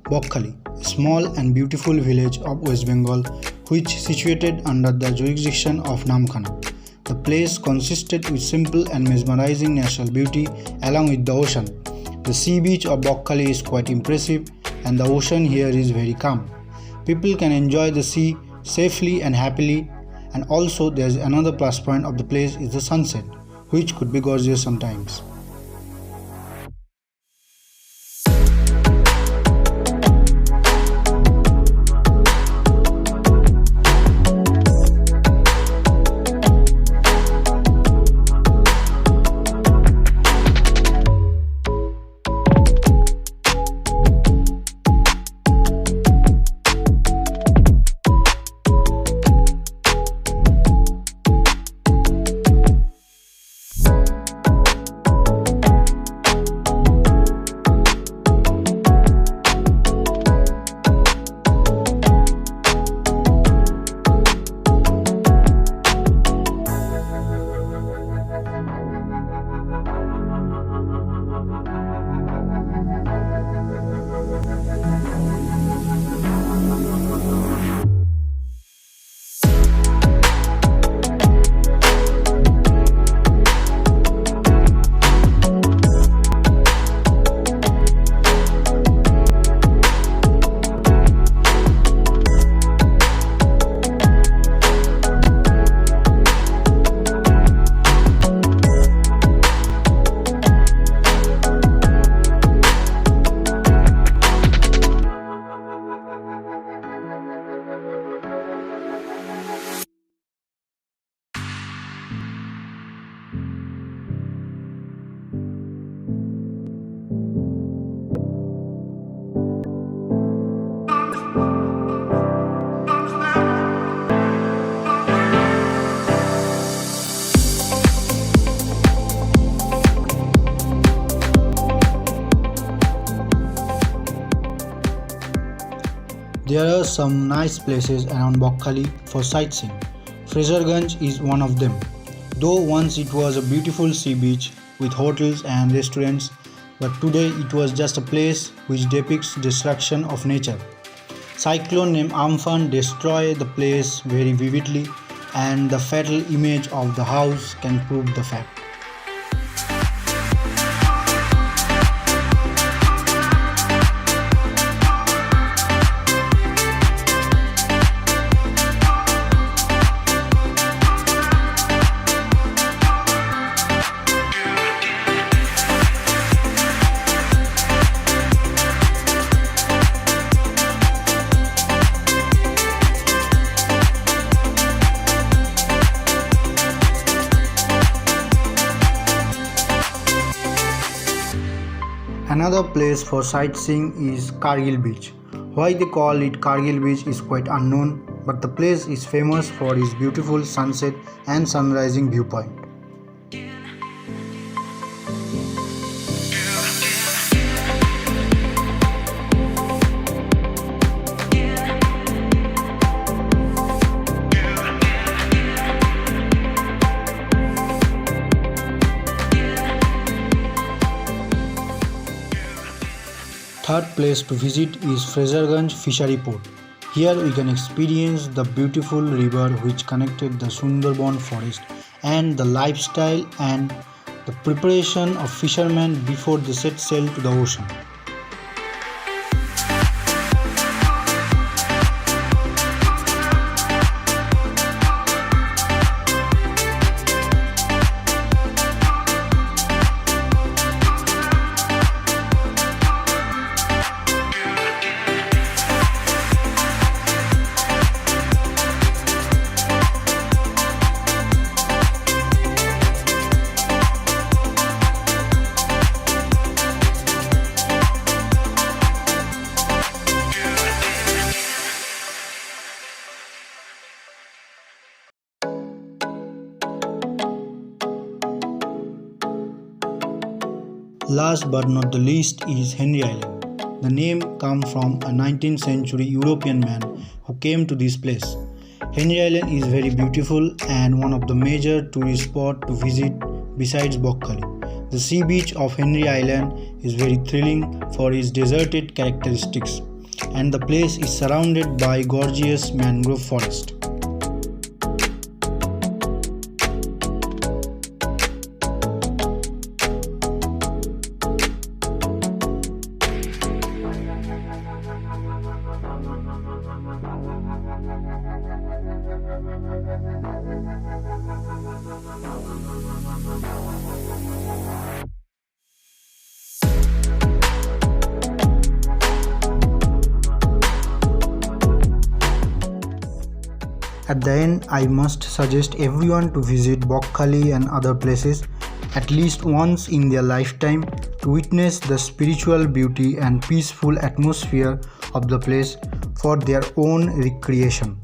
Bakkhali, a small and beautiful village of West Bengal which situated under the jurisdiction of Namkhana. The place consisted with simple and mesmerizing natural beauty along with the ocean. The sea beach of Bakkhali is quite impressive and the ocean here is very calm. People can enjoy the sea safely and happily, and also there is another plus point of the place is the sunset, which could be gorgeous sometimes. There are some nice places around Bakkhali for sightseeing. Fraserganj is one of them. Though once it was a beautiful sea beach with hotels and restaurants, but today it was just a place which depicts destruction of nature. Cyclone named Amphan destroyed the place very vividly, and the fatal image of the house can prove the fact. Another place for sightseeing is Kargil Beach. Why they call it Kargil Beach is quite unknown, but the place is famous for its beautiful sunset and sunrising viewpoint. Third place to visit is Fraserganj Fishery Port. Here we can experience the beautiful river which connected the Sundarban forest and the lifestyle and the preparation of fishermen before they set sail to the ocean. Last but not the least is Henry Island. The name comes from a 19th century European man who came to this place. Henry Island is very beautiful and one of the major tourist spots to visit besides Bakkhali. The sea beach of Henry Island is very thrilling for its deserted characteristics. and the place is surrounded by gorgeous mangrove forest. At the end, I must suggest everyone to visit Bakkhali and other places at least once in their lifetime to witness the spiritual beauty and peaceful atmosphere of the place for their own recreation.